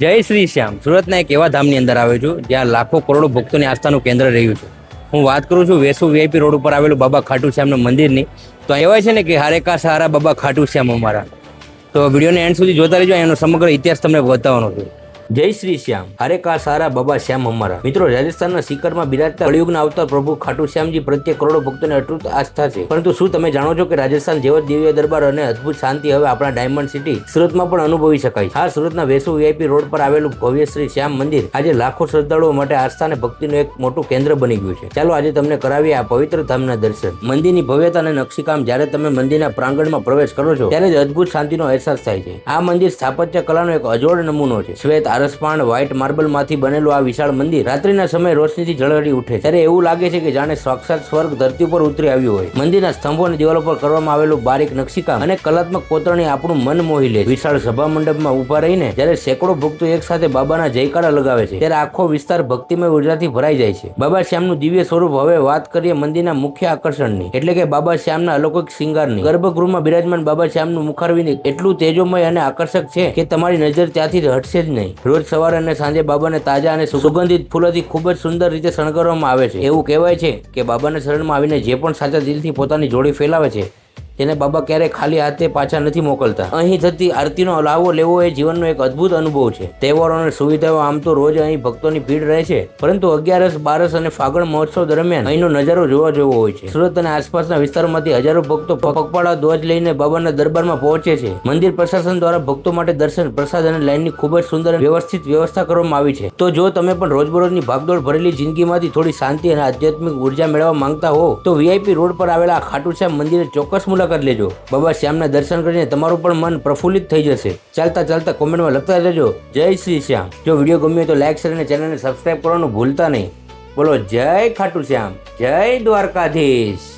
જય શ્રી શ્યામ સુરતના એક એવા ધામની અંદર આવ્યો છું જ્યાં લાખો કરોડો ભક્તોની આસ્થાનું કેન્દ્ર રહ્યું છે. હું વાત કરું છું વેસુ વીઆઈપી રોડ ઉપર આવેલું બાબા ખાટુ શ્યામના મંદિરની. તો કહેવાય છે ને કે હારે કા સહારા બાબા ખાટુ શ્યામ અમારા. તો વિડીયોને એન્ડ સુધી જોતા રહેજો, એનો સમગ્ર ઇતિહાસ તમને બતાવવાનો છે. જય શ્રી શ્યામ હારે કા સારા બાબા શ્યામ અમારા. મિત્રો, રાજસ્થાનના સિકરમાં બિરાજતા કળિયુગના અવતાર પ્રભુ ખાટુ શ્યામજી પ્રત્યે કરોડો ભક્તોને અતૂટ આસ્થા છે. પરંતુ શું તમે જાણો છો કે રાજસ્થાન જેવો દિવ્ય દરબાર અને અદ્ભુત શાંતિ હવે આપણા ડાયમંડ સિટી સુરતમાં પણ અનુભવી શકાય? હા, સુરતના વેસુ વીઆઈપી રોડ પર આવેલું ભવ્ય શ્રી શ્યામ મંદિર આજે લાખો શ્રદ્ધાળુઓ માટે આસ્થા અને ભક્તિનું એક મોટું કેન્દ્ર બની ગયું છે. ચાલો આજે તમને કરાવીએ આ પવિત્ર ધામના દર્શન. મંદિરની ભવ્યતા અને નકશીકામ જ્યારે તમે મંદિરના પ્રાંગણમાં પ્રવેશ કરો છો ત્યારે જ અદ્ભુત શાંતિનો અહેસાસ થાય છે. આ મંદિર સ્થાપત્ય કલાનો એક અજોડ નમૂનો છે. શ્વેત આરસપાણ વ્હાઇટ માર્બલ માંથી બનેલું આ વિશાળ મંદિર રાત્રિના સમયે રોશનીથી ઝળહળી ઉઠે ત્યારે એવું લાગે છે કે જાણે સાક્ષાત સ્વર્ગ ધરતી પર ઉતરી આવ્યું હોય. મંદિરના સ્તંભો અને દિવાલો પર કરવામાં આવેલું બારીક નકશીકામ અને કલાત્મક કોતરણી આપણું મન મોહી લે. વિશાળ સભા મંડપમાં ઉભા રહીને જ્યારે સેંકડો ભક્તો એક સાથે બાબાના જયકારા લગાવે છે ત્યારે આખો વિસ્તાર ભક્તિમય ઉર્જાથી ભરાઈ જાય છે. બાબા શ્યામનું દિવ્ય સ્વરૂપ. હવે વાત કરીએ મંદિરના મુખ્ય આકર્ષણની, એટલે કે બાબા શ્યામના અલૌકિક શિંગારની. ગર્ભગૃહમાં બિરાજમાન બાબા શ્યામનું મુખારવિંદ એટલું તેજોમય અને આકર્ષક છે કે તમારી નજર ત્યાંથી હટશે જ નહીં. રોજ સવારે અને સાંજે બાબાને તાજા અને સુગંધિત ફૂલોથી ખૂબ જ સુંદર રીતે શણગારવામાં આવે છે. એવું કહેવાય છે કે બાબાના શરણમાં આવીને જે પણ સાચા દિલથી પોતાની જોડી ફેલાવે છે તેને બાબા ક્યારેય ખાલી હાથે પાછા નથી મોકલતા. અહીં થતી આરતીનો લાવો લેવો એ જીવનનો એક અદ્ભુત અનુભવ છે. તહેવારો અને સુવિધાઓ આમ તો રોજ અહીં ભક્તોની ભીડ રહે છે, પરંતુ 11, 12 અને ફાગણ મહોત્સવ દરમિયાન અહીંનો નજારો જોવા જેવો હોય છે. સુરત અને આસપાસના વિસ્તારોમાંથી હજારો ભક્તો પગપાળા ધ્વજ લઈને બાબાના દરબારમાં પહોંચે છે. મંદિર પ્રશાસન દ્વારા ભક્તો માટે દર્શન, પ્રસાદ અને લાઇનની ખૂબ જ સુંદર વ્યવસ્થિત વ્યવસ્થા કરવામાં આવી છે. તો જો તમે પણ રોજબરોજની ભાગદોડ ભરેલી જિંદગીમાંથી થોડી શાંતિ અને આધ્યાત્મિક ઉર્જા મેળવવા માંગતા હો તો વીઆઈપી રોડ પર આવેલા આ ખાટુ શ્યામ મંદિરે ચોક્કસ મુલાકાત લેજો. બાબા શ્યામના દર્શન કરીને તમારું પણ મન પ્રફુલ્લિત થઈ જશે. ચાલતા ચાલતા કોમેન્ટમાં લખતા રહેજો જય શ્રી શ્યામ. જો વિડીયો ગમ્યો તો લાઈક, શેર અને ચેનલને સબસ્ક્રાઇબ કરવાનું ભૂલતા નહીં. બોલો જય ખાટુ શ્યામ, જય દ્વારકાધીશ.